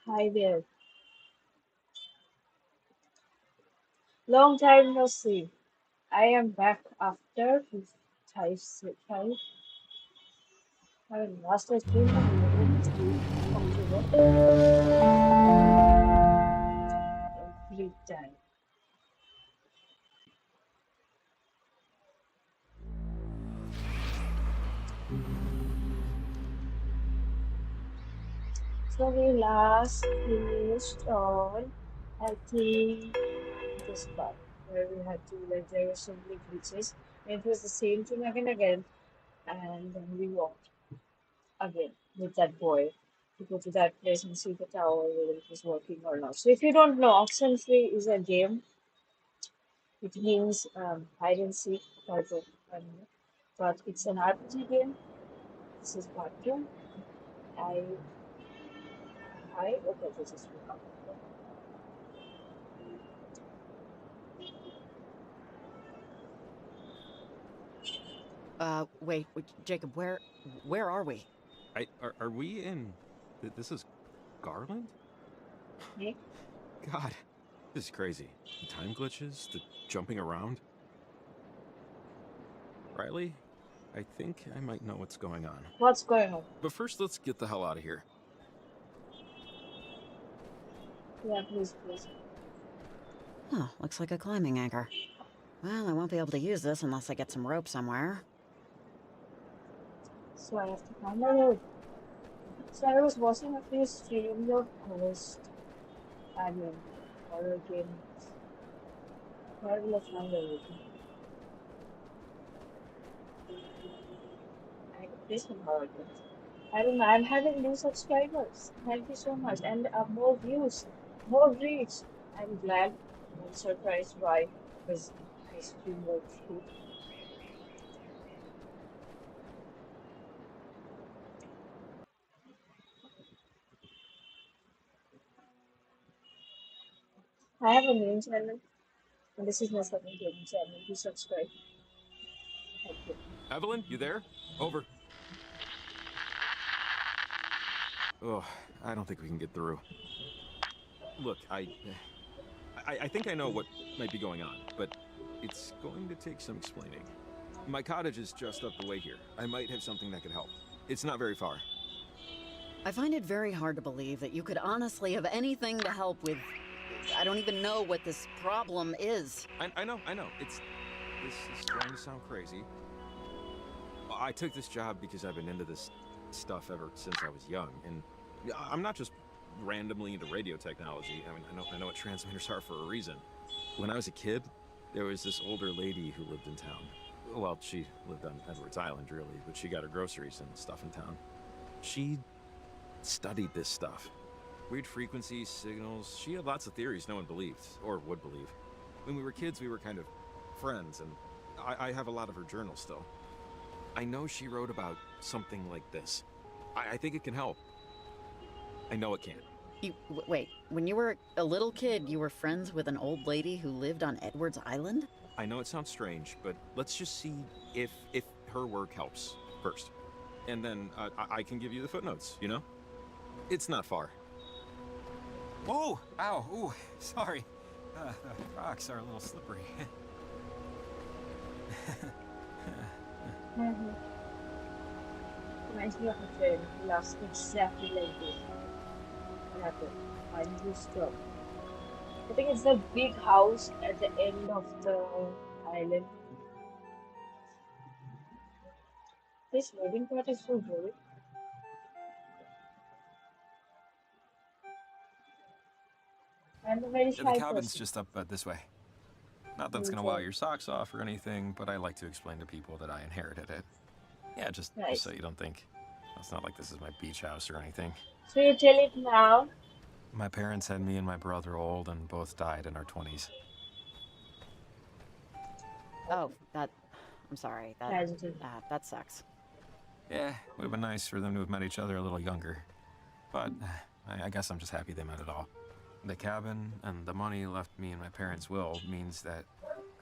Hi there. Long time no see. I am back after five, five. I last I streamed on 11th October every time. So we last finished on, I think, this part where we had to, like, there were so many glitches. And it was the same thing again and again. And then we walked again with that boy to go to that place and see the tower whether it was working or not. So if you don't know, Oxenfree is a game. It means hide and seek type of anime, but it's an RPG game. This is part two. I okay, this is Jacob, where are we? Are we in? This is Garland? okay. God, this is crazy. The time glitches, the jumping around. Riley, I think I might know what's going on. What's going on? But first, let's get the hell out of here. Yeah, please, please. Huh, looks like a climbing anchor. Well, I won't be able to use this unless I get some rope somewhere. So I have to find a road. So I was watching a few streams of host anime horror games. Where will I find a road? I could play some horror games. I don't know. I'm having new subscribers. Thank you so much. And more views, more reach. I'm glad. I'm surprised why. Because I stream like food. I have a main channel. And this is my second gaming channel. Please subscribe. Thank you. Evelyn, you there? Over. Oh, I don't think we can get through. Look, I think I know what might be going on, but it's going to take some explaining. My cottage is just up the way here. I might have something that could help. It's not very far. I find it very hard to believe that you could honestly have anything to help with... I don't even know what this problem is. I know. This is going to sound crazy. I took this job because I've been into this stuff ever since I was young, and I'm not just randomly into radio technology. I mean, I know what transmitters are for a reason. When I was a kid, there was this older lady who lived in town. Well, she lived on Edwards Island, really, but she got her groceries and stuff in town. She studied this stuff. Weird frequencies, signals. She had lots of theories no one believed, or would believe. When we were kids, we were kind of friends, and I have a lot of her journals still. I know she wrote about something like this. I think it can help. I know it can. Wait, when you were a little kid, you were friends with an old lady who lived on Edwards Island? I know it sounds strange, but let's just see if her work helps first. And then I can give you the footnotes, you know? It's not far. Whoa! Ow! Ooh, sorry. The rocks are a little slippery. Mm-hmm. Reminds me of a friend who laughs exactly like this. What happened? Finally stop. I think it's the big house at the end of the island. This wedding part is so boring. I'm a very The shy cabin's person. just up this way. Not that it's Me gonna wow too. your socks off or anything, but I like to explain to people that I inherited it. Yeah, just so Nice. you don't think. It's not like this is my beach house or anything. So you tell it now. My parents had me and my brother old and both died in our 20s. Oh, that... I'm sorry, Tragedy. that sucks. Yeah, would have been nice for them to have met each other a little younger. But I guess I'm just happy they met at all. The cabin and the money left me in my parents' will means that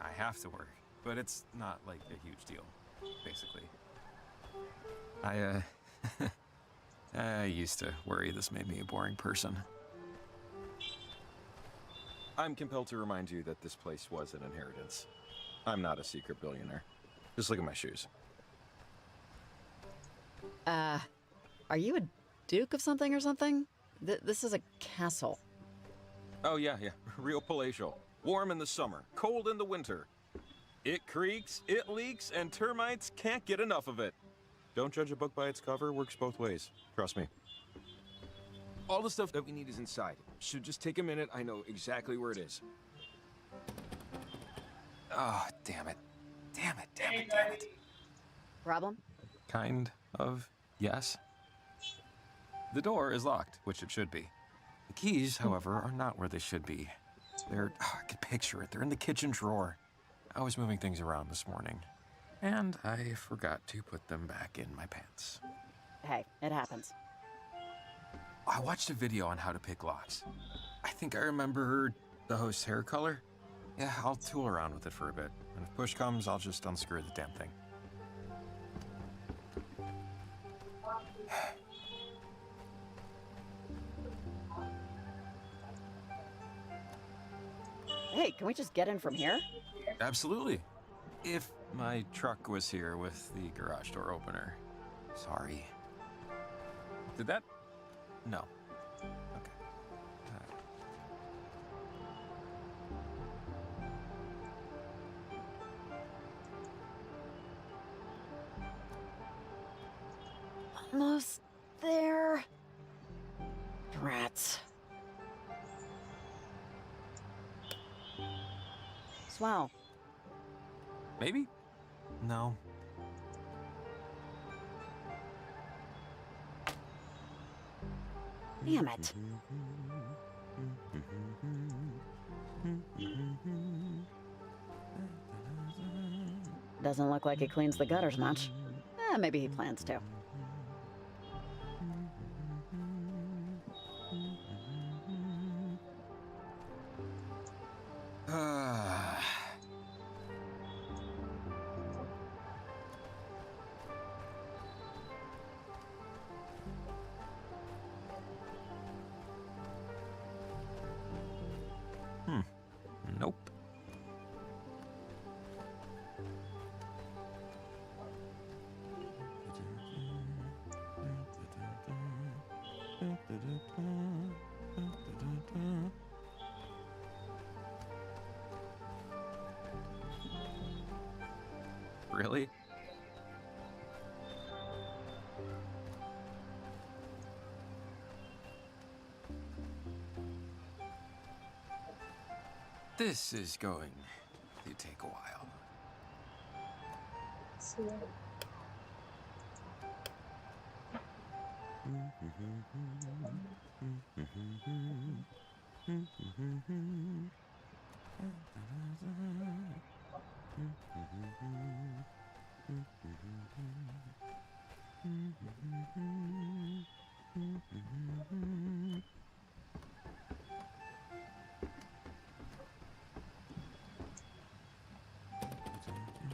I have to work. But it's not like a huge deal, basically. I used to worry this made me a boring person. I'm compelled to remind you that this place was an inheritance. I'm not a secret billionaire. Just look at my shoes. Are you a duke of something or something? This is a castle. Oh, yeah. Real palatial. Warm in the summer, cold in the winter. It creaks, it leaks, and termites can't get enough of it. Don't judge a book by its cover, works both ways. Trust me. All the stuff that we need is inside. Should just take a minute, I know exactly where it is. Oh, damn it. Damn it. Problem? Kind of, yes. The door is locked, which it should be. The keys, however, are not where they should be. I can picture it. They're in the kitchen drawer. I was moving things around this morning, and I forgot to put them back in my pants. Hey, it happens. I watched a video on how to pick locks. I think I remember the host's hair color. Yeah, I'll tool around with it for a bit, and if push comes, I'll just unscrew the damn thing. Hey, can we just get in from here? Absolutely. If my truck was here with the garage door opener. Sorry. Did that? No. Okay. Almost there. Rats. Swell. Maybe? No. Damn it. Doesn't look like he cleans the gutters much. Maybe he plans to. Nope. Really? This is going to take a while. So,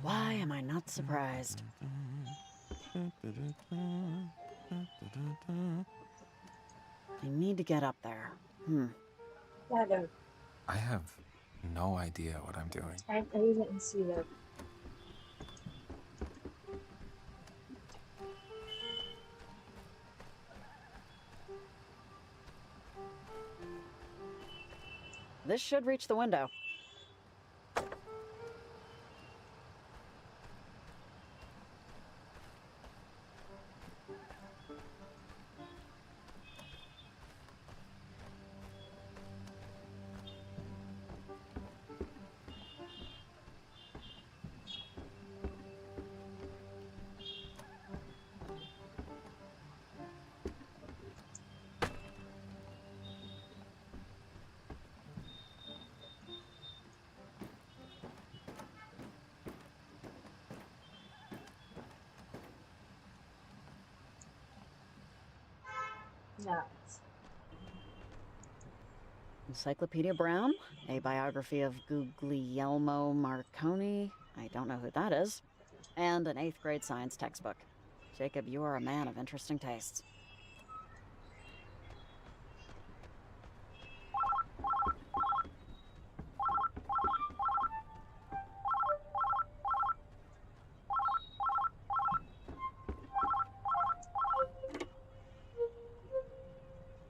Why am I not surprised? I need to get up there. I don't. I have no idea what I'm doing. I didn't see that. This should reach the window. Nice. Encyclopedia Brown, a biography of Guglielmo Marconi. I don't know who that is. And an 8th grade science textbook. Jacob, you are a man of interesting tastes.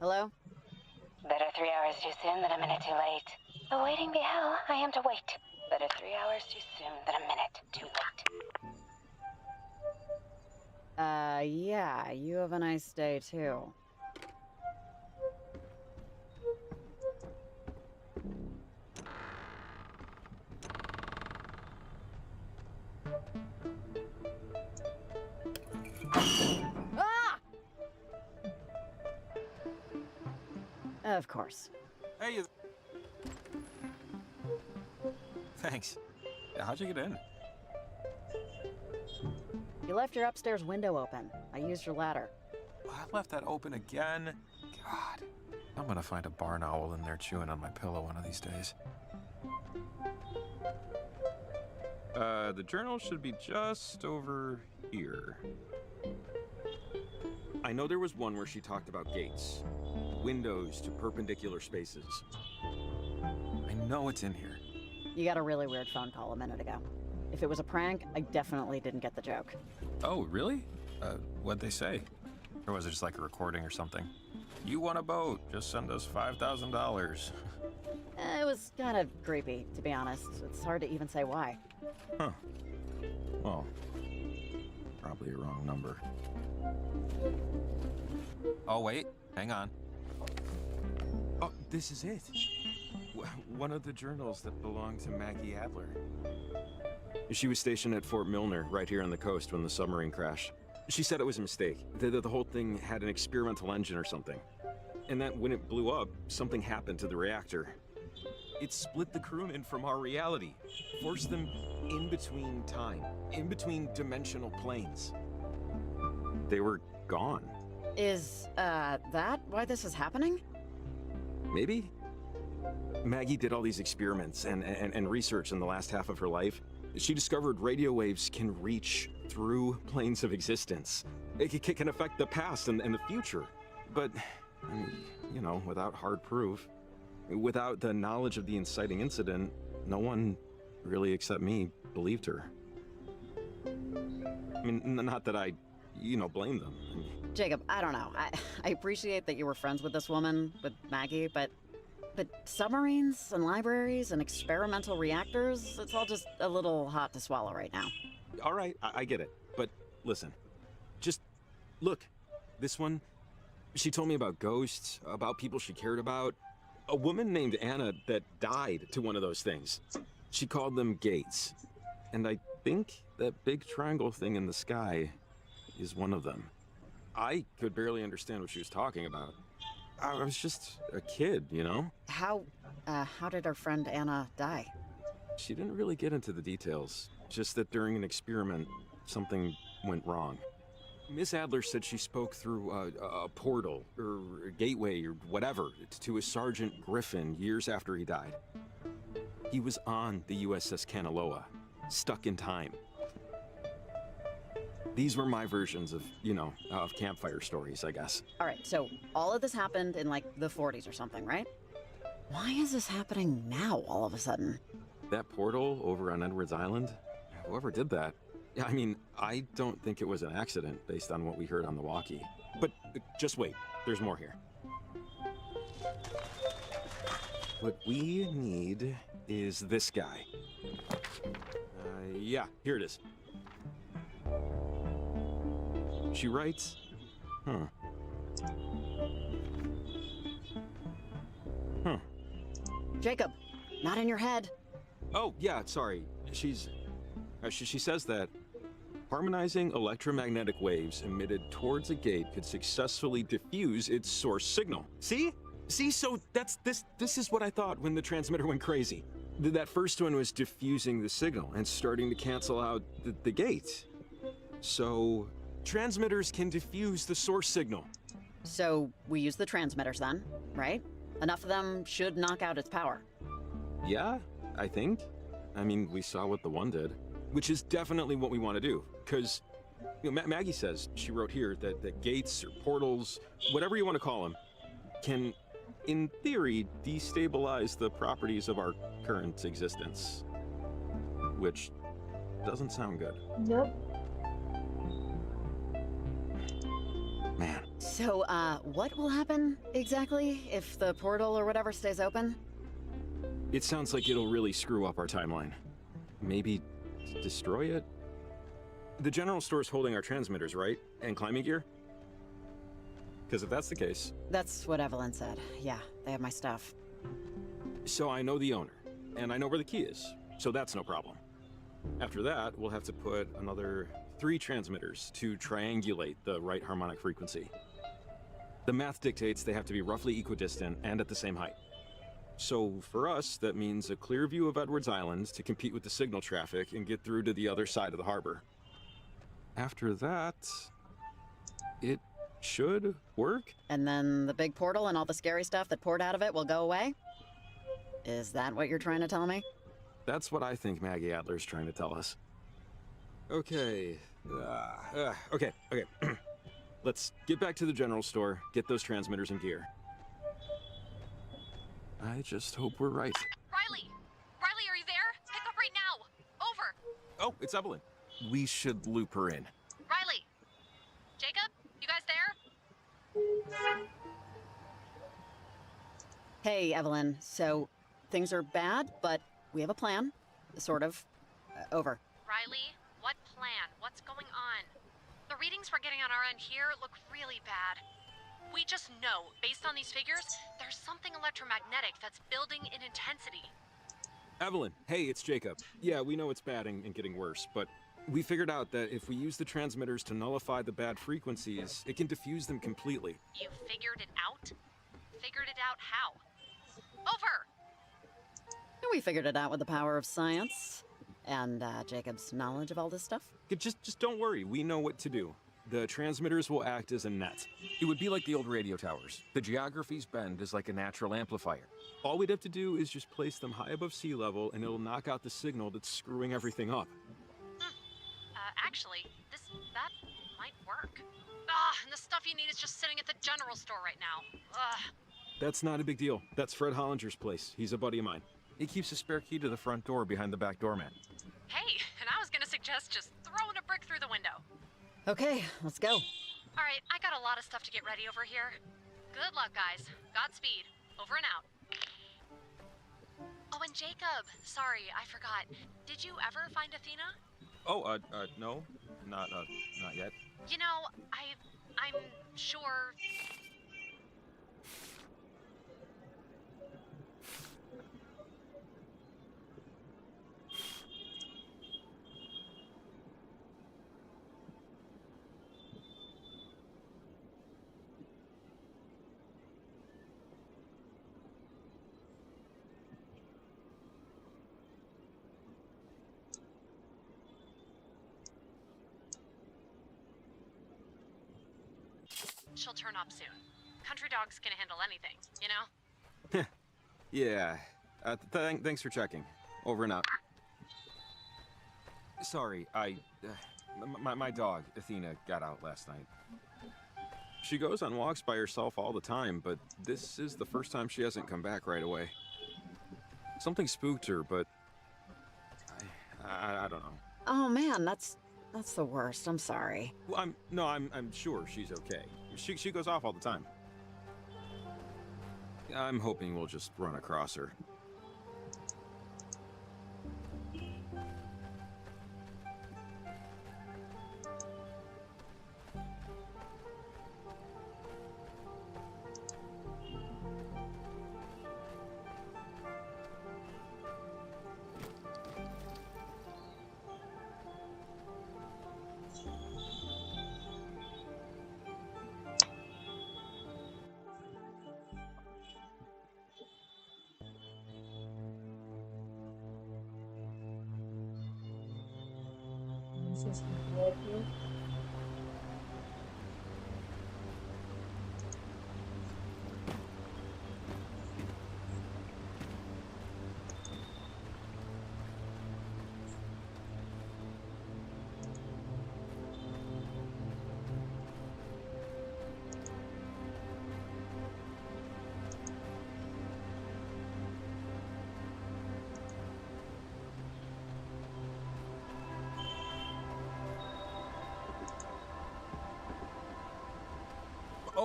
Hello? Better 3 hours too soon than a minute too late. Awaiting be hell, I am to wait. Better 3 hours too soon than a minute too late. Yeah, you have a nice day too. Ah! Of course. Hey, thanks. How'd you get in? You left your upstairs window open. I used your ladder. I left that open again. God. I'm gonna find a barn owl in there chewing on my pillow one of these days. The journal should be just over here. I know there was one where she talked about gates. Windows to perpendicular spaces. I know it's in here. You got a really weird phone call a minute ago. If it was a prank, I definitely didn't get the joke. Oh, really? What'd they say? Or was it just like a recording or something? You want a boat, just send us $5,000. It was kind of creepy, to be honest. It's hard to even say why. Huh. Well, probably a wrong number. Oh, wait. Hang on. Oh, this is it. One of the journals that belonged to Maggie Adler. She was stationed at Fort Milner, right here on the coast, when the submarine crashed. She said it was a mistake, that the whole thing had an experimental engine or something. And that when it blew up, something happened to the reactor. It split the crewmen from our reality, forced them in between time, in between dimensional planes. They were gone. Is, that why this is happening? Maybe? Maggie did all these experiments and research in the last half of her life. She discovered radio waves can reach through planes of existence. It can affect the past and the future. But, you know, without hard proof, without the knowledge of the inciting incident, no one, really except me, believed her. I mean, not that I, blame them. Jacob, I don't know. I appreciate that you were friends with this woman, with Maggie, but submarines and libraries and experimental reactors, it's all just a little hot to swallow right now. All right, I get it. But listen, just look. This one, she told me about ghosts, about people she cared about. A woman named Anna that died to one of those things. She called them gates. And I think that big triangle thing in the sky is one of them. I could barely understand what she was talking about. I was just a kid, you know? How did our friend Anna die? She didn't really get into the details, just that during an experiment, something went wrong. Miss Adler said she spoke through a portal, or a gateway, or whatever, to a Sergeant Griffin years after he died. He was on the USS Kanaloa, stuck in time. These were my versions of, of campfire stories, I guess. All right, so all of this happened in like the 40s or something, right? Why is this happening now all of a sudden? That portal over on Edwards Island, whoever did that, I mean, I don't think it was an accident based on what we heard on the walkie. But just wait, there's more here. What we need is this guy. Yeah, here it is. She writes, Jacob, not in your head. Oh, yeah, sorry. She says that harmonizing electromagnetic waves emitted towards a gate could successfully diffuse its source signal. See? So this is what I thought when the transmitter went crazy. That first one was diffusing the signal and starting to cancel out the gate. So transmitters can diffuse the source signal. So we use the transmitters then, right? Enough of them should knock out its power. Yeah, I think. I mean, we saw what the one did, which is definitely what we want to do. Because Maggie says, she wrote here, that gates or portals, whatever you want to call them, can, in theory, destabilize the properties of our current existence. Which doesn't sound good. Nope. Man. So, what will happen exactly if the portal or whatever stays open? It sounds like it'll really screw up our timeline. Maybe destroy it? The general store's holding our transmitters, right? And climbing gear? Because if that's the case... That's what Evelyn said. Yeah, they have my stuff. So I know the owner, and I know where the key is, so that's no problem. After that, we'll have to put another 3 transmitters to triangulate the right harmonic frequency. The math dictates they have to be roughly equidistant and at the same height. So for us, that means a clear view of Edwards Island to compete with the signal traffic and get through to the other side of the harbor. After that, it should work. And then the big portal and all the scary stuff that poured out of it will go away? Is that what you're trying to tell me? That's what I think Maggie Adler's trying to tell us. Okay. Okay. Let's get back to the general store, get those transmitters in gear. I just hope we're right. Riley! Riley, are you there? Pick up right now! Over! Oh, it's Evelyn. We should loop her in. Riley! Jacob? You guys there? Hey, Evelyn. So, things are bad, but we have a plan. Sort of. Over. Riley, what plan? What's going on? The readings we're getting on our end here look really bad. We just know, based on these figures, there's something electromagnetic that's building in intensity. Evelyn, hey, it's Jacob. Yeah, we know it's bad and getting worse, but we figured out that if we use the transmitters to nullify the bad frequencies, it can diffuse them completely. You figured it out? Figured it out how? Over! We figured it out with the power of science. And, Jacob's knowledge of all this stuff. Just don't worry, we know what to do. The transmitters will act as a net. It would be like the old radio towers. The geography's bend is like a natural amplifier. All we'd have to do is just place them high above sea level and it'll knock out the signal that's screwing everything up. Actually, that might work. And the stuff you need is just sitting at the general store right now. That's not a big deal. That's Fred Hollinger's place. He's a buddy of mine. He keeps a spare key to the front door behind the back doormat. Hey, and I was gonna suggest just throwing a brick through the window. Okay, let's go. All right, I got a lot of stuff to get ready over here. Good luck, guys. Godspeed. Over and out. Oh, and Jacob, sorry, I forgot. Did you ever find Athena? Oh, no. Not yet. You know, I'm sure... she'll turn up soon. Country dog's can handle anything, you know? Yeah. Thanks for checking. Over and out. Sorry, my dog, Athena, got out last night. She goes on walks by herself all the time, but this is the first time she hasn't come back right away. Something spooked her, but I don't know. Oh man, that's the worst. I'm sorry. Well, I'm sure she's okay. She goes off all the time. I'm hoping we'll just run across her.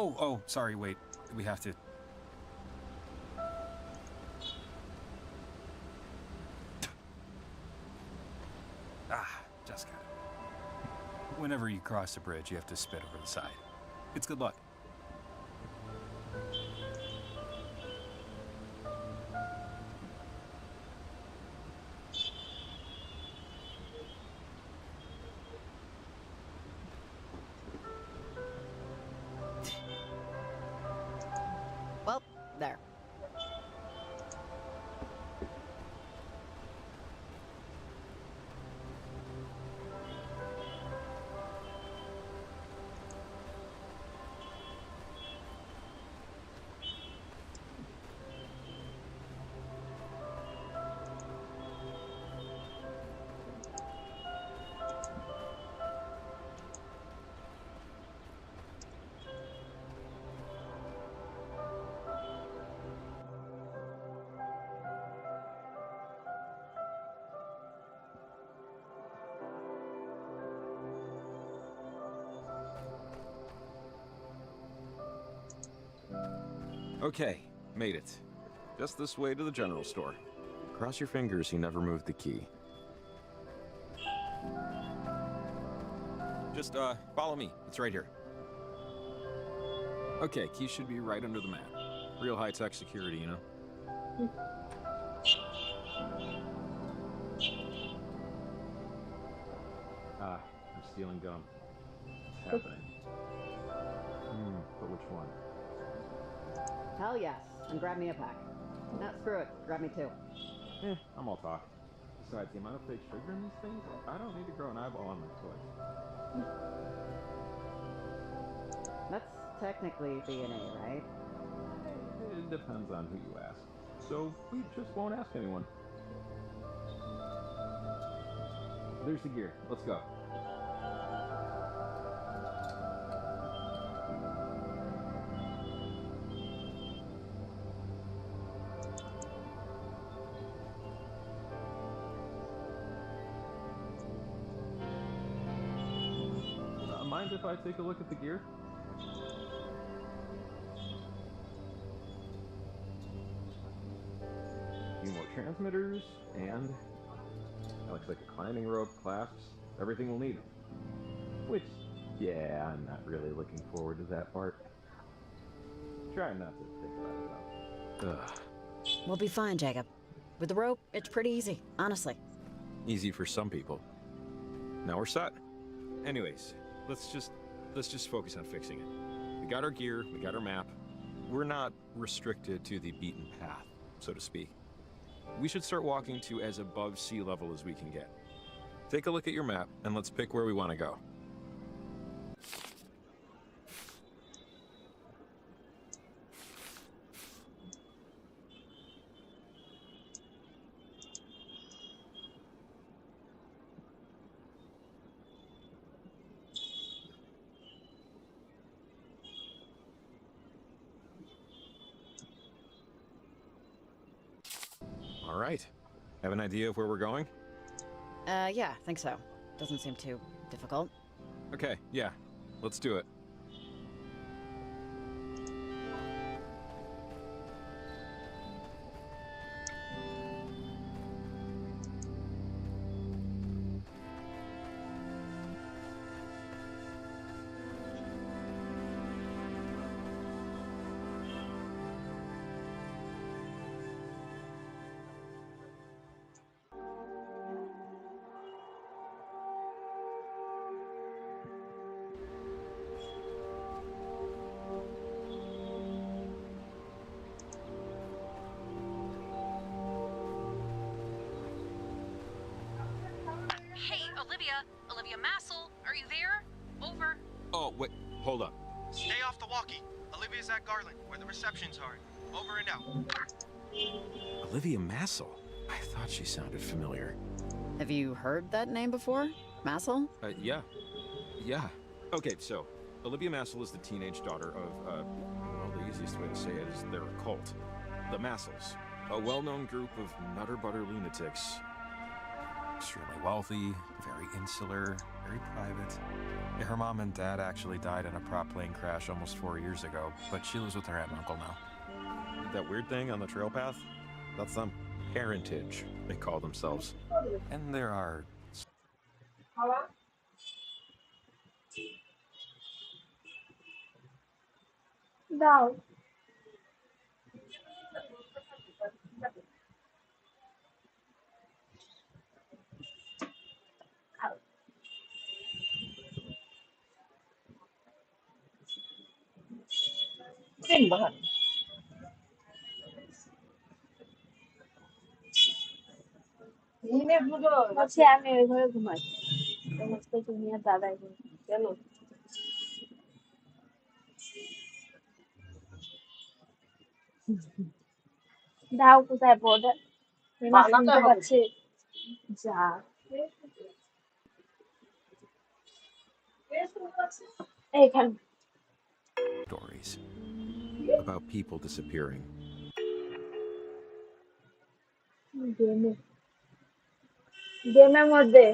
Oh, sorry, wait. We have to... Just got it. Whenever you cross the bridge, you have to spit over the side. It's good luck. Well, there. Okay, made it. Just this way to the general store. Cross your fingers he never moved the key. Just, follow me. It's right here. Okay, key should be right under the mat. Real high-tech security, you know? I'm stealing gum. It's happening. But which one? Hell yes, and grab me a pack. No, screw it. Grab me two. I'm all talk. Besides, the amount of fake sugar in these things, I don't need to grow an eyeball on my toys. That's technically DNA, right? It depends on who you ask. So, we just won't ask anyone. There's the gear. Let's go. Mind if I take a look at the gear? A few more transmitters, and that looks like a climbing rope, clasps, everything we'll need. Which, yeah, I'm not really looking forward to that part. Try not to think about it, though. Ugh. We'll be fine, Jacob. With the rope, it's pretty easy, honestly. Easy for some people. Now we're set. Anyways, let's just focus on fixing it. We got our gear, we got our map. We're not restricted to the beaten path, so to speak. We should start walking to as above sea level as we can get. Take a look at your map, and let's pick where we want to go. All right. Have an idea of where we're going? Yeah, think so. Doesn't seem too difficult. Okay, yeah. Let's do it. Hey, Olivia Massel, are you there? Over. Oh, wait. Hold up. Stay off the walkie. Olivia's at Garland, where the receptions are. Over and out. Olivia Massel? I thought she sounded familiar. Have you heard that name before? Massel? Yeah. Okay, so, Olivia Massel is the teenage daughter of, well, the easiest way to say it is they're a cult. The Massels. A well-known group of nutter-butter lunatics. extremely wealthy, very insular, very private. Yeah, her mom and dad actually died in a prop plane crash almost 4 years ago, but she lives with her aunt and uncle now. That weird thing on the trail path? That's some parentage, they call themselves. And there are Now, kinh banget. হচ্ছে আমি ওইভাবে ঘুমাই সমস্ত তুমি আর দাদাই চলো দাও কোথায় পড়ে শুনতে পাচ্ছে যা এইখানে Stories about people disappearing. গেমে গেমের মধ্যে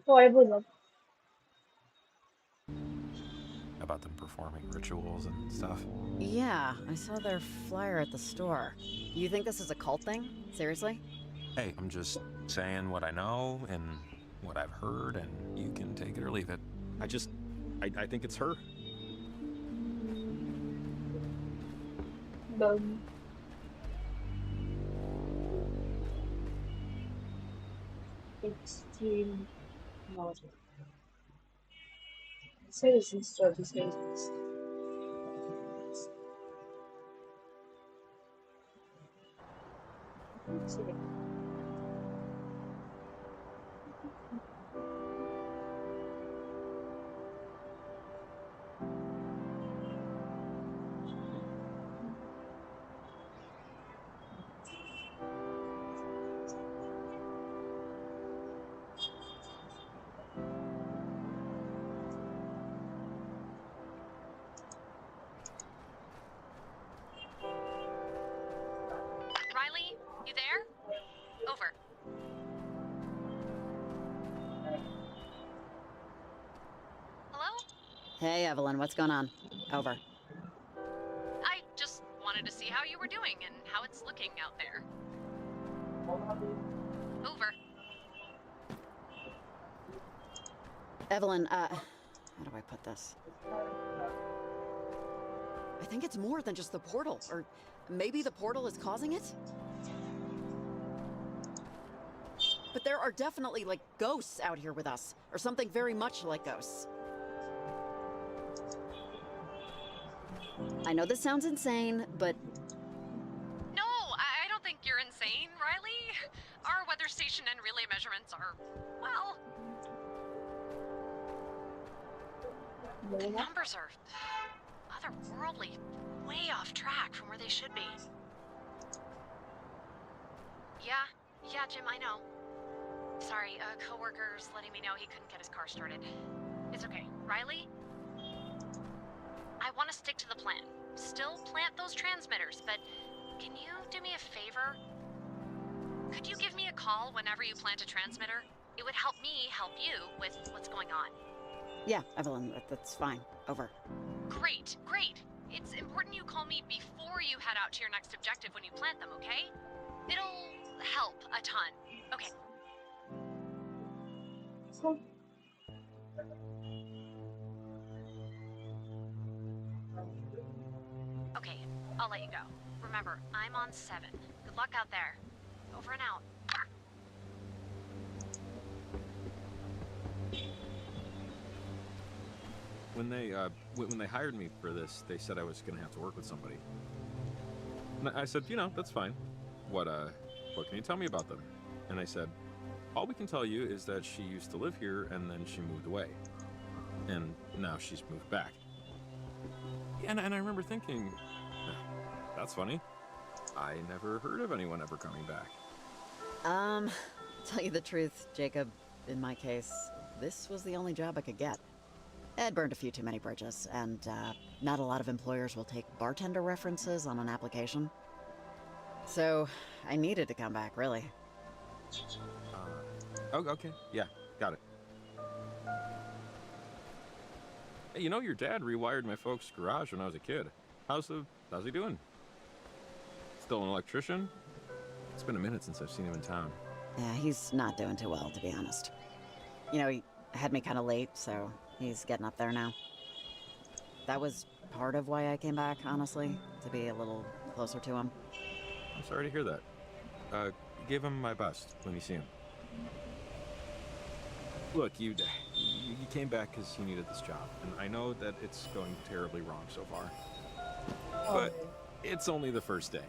পরে বুঝো about them performing rituals and stuff. Yeah, I saw their flyer at the store. You think this is a cult thing? Seriously? Hey, I'm just saying what I know and what I've heard, and you can take it or leave it. I think it's her. Đừng. Extreme logic. Citizens study citizens. Riley, you there? Over. Hello? Hey, Evelyn, what's going on? Over. I just wanted to see how you were doing and how it's looking out there. Over. Evelyn, how do I put this? I think it's more than just the portal, or maybe the portal is causing it? But there are definitely, like, ghosts out here with us, or something very much like ghosts. I know this sounds insane, but No, I don't think you're insane, Riley. Our weather station and relay measurements are, well, the numbers are otherworldly, way off track from where they should be. Yeah, Jim, I know. Sorry, a coworker's letting me know he couldn't get his car started. It's okay. Riley? I want to stick to the plan. Still plant those transmitters, but can you do me a favor? Could you give me a call whenever you plant a transmitter? It would help me help you with what's going on. yeah, Evelyn, that's fine. Over. Great. It's important you call me before you head out to your next objective when you plant them, okay? It'll help a ton. Okay. Okay, I'll let you go. Remember, I'm on 7. Good luck out there. Over and out. When they hired me for this, they said I was gonna have to work with somebody. And I said, that's fine. What can you tell me about them? And I said, all we can tell you is that she used to live here and then she moved away. And now she's moved back. And I remember thinking, that's funny. I never heard of anyone ever coming back. Tell you the truth, Jacob, in my case, this was the only job I could get. Ed burned a few too many bridges, and not a lot of employers will take bartender references on an application. So, I needed to come back, really. Oh, okay. Yeah, got it. Hey, you know, your dad rewired my folks' garage when I was a kid. How's he doing? Still an electrician? It's been a minute since I've seen him in town. Yeah, he's not doing too well, to be honest. You know, he had me kind of late, so he's getting up there now. That was part of why I came back, honestly, to be a little closer to him. I'm sorry to hear that. Give him my best when you see him. Look, you came back because you needed this job, and I know that it's going terribly wrong so far. But Oh, it's only the first day.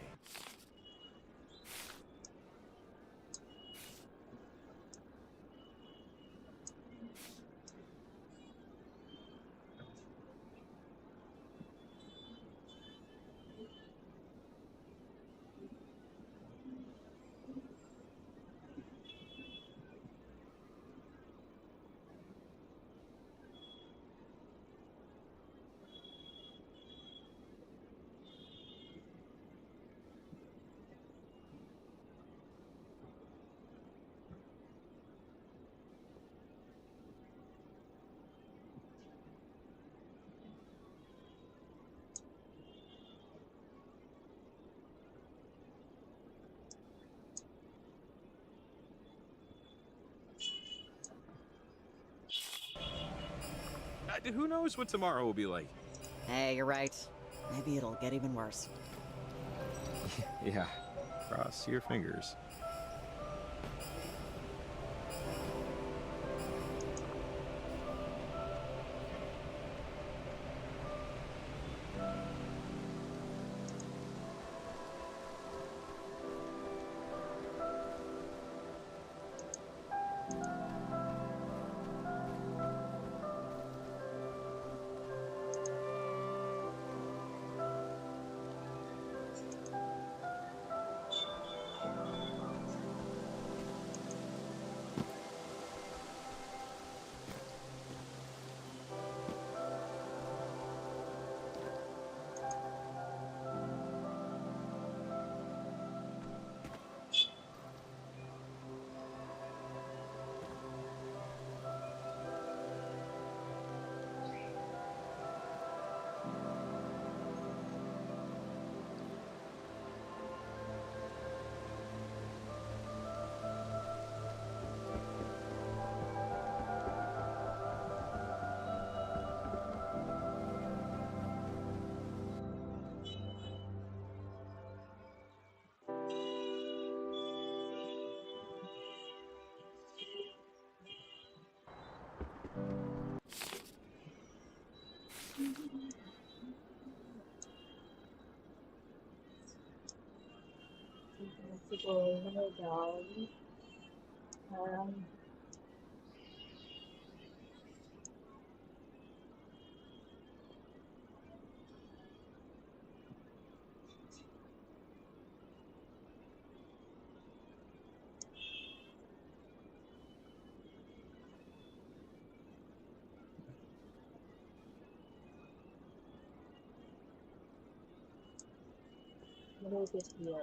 Who knows what tomorrow will be like? Hey, you're right. Maybe it'll get even worse. Yeah, cross your fingers. I have to go down. Um, a little bit here.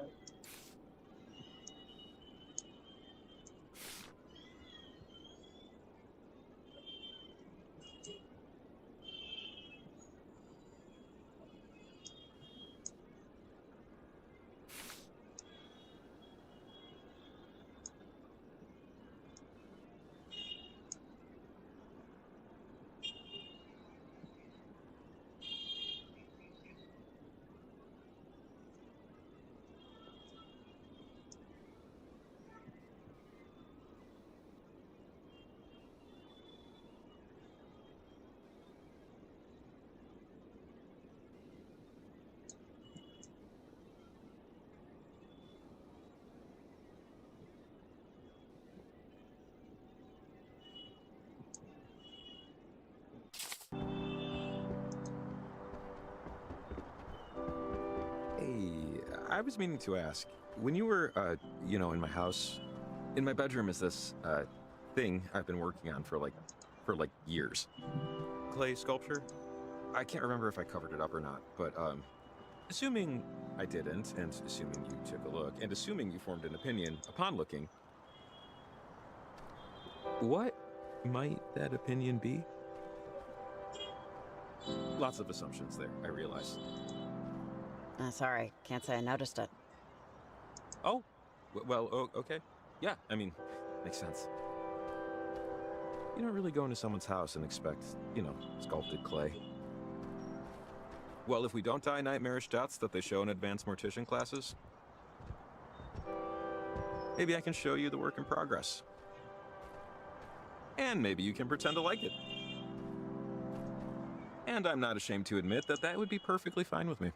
Hey, I was meaning to ask, when you were, in my house, in my bedroom is this, thing I've been working on for like years. Clay sculpture? I can't remember if I covered it up or not, but, Assuming I didn't, and assuming you took a look, and assuming you formed an opinion upon looking, what might that opinion be? Lots of assumptions there, I realize. Sorry, can't say I noticed it. Oh, well, okay. Yeah, I mean, makes sense. You don't really go into someone's house and expect, sculpted clay. Well, if we don't die nightmarish deaths that they show in advanced mortician classes, maybe I can show you the work in progress. And maybe you can pretend to like it. And I'm not ashamed to admit that that would be perfectly fine with me.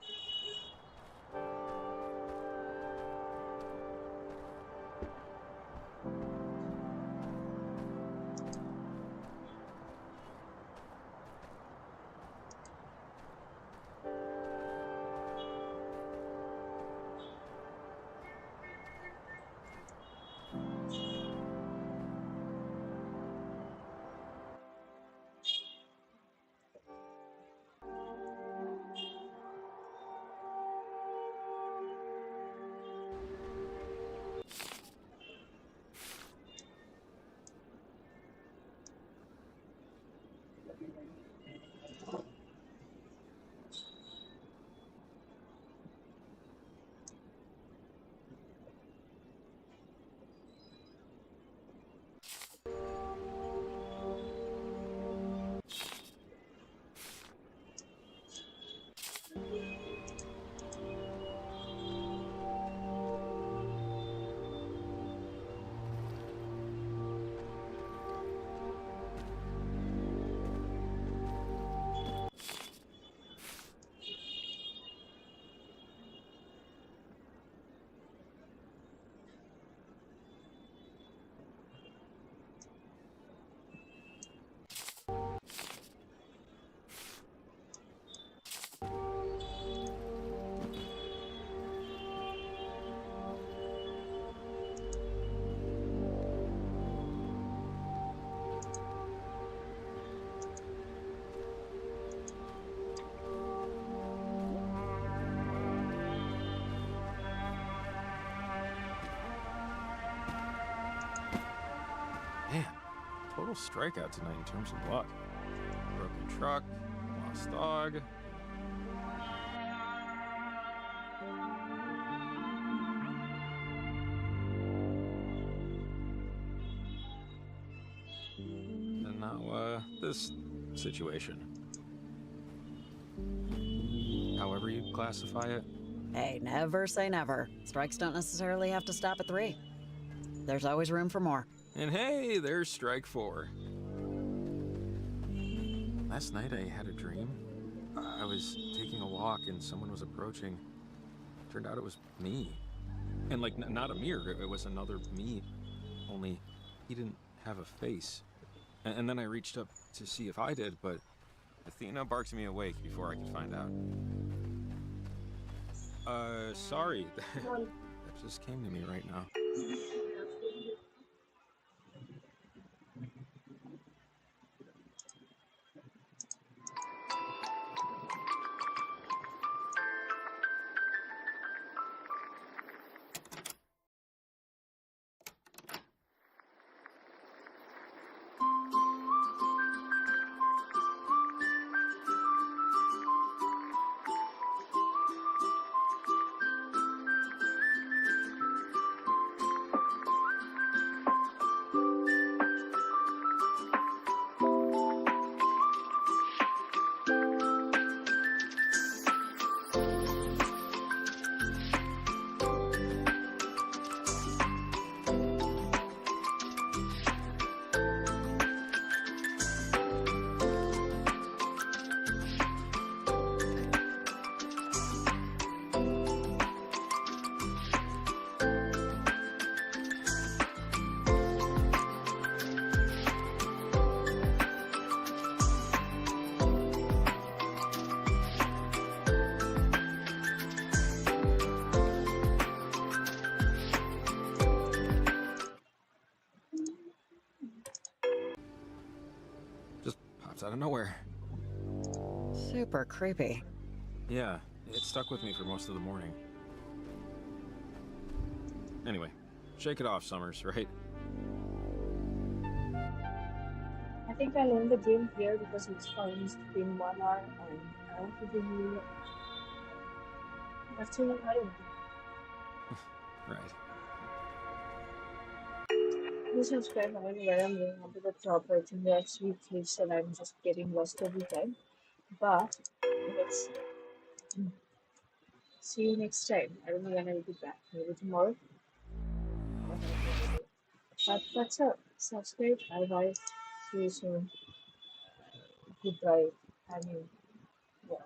Man, total strikeout tonight in terms of luck. Broken truck, lost dog. And now, this situation. However you classify it. Hey, never say never. Strikes don't necessarily have to stop at 3. There's always room for more. And hey, there's strike 4. Last night I had a dream. I was taking a walk and someone was approaching. Turned out it was me. And like, not a mirror, it was another me. Only he didn't have a face. And then I reached up to see if I did, but Athena barked me awake before I could find out. Sorry. That just came to me right now. Out of nowhere. Super creepy. Yeah, It stuck with me for most of the morning. Anyway, shake it off, Summers, right? I think I'll end the game here because it's almost been 1 hour and I don't really have to, I don't know. Right. Do subscribe. I don't know where I'm going up to the top. I think they actually thinks that I'm just getting lost every time. But let's see you next time. I don't know when I'll be back. Maybe tomorrow. I have no idea. But that's it. Subscribe. Bye bye. See you soon. Goodbye. I mean, yeah.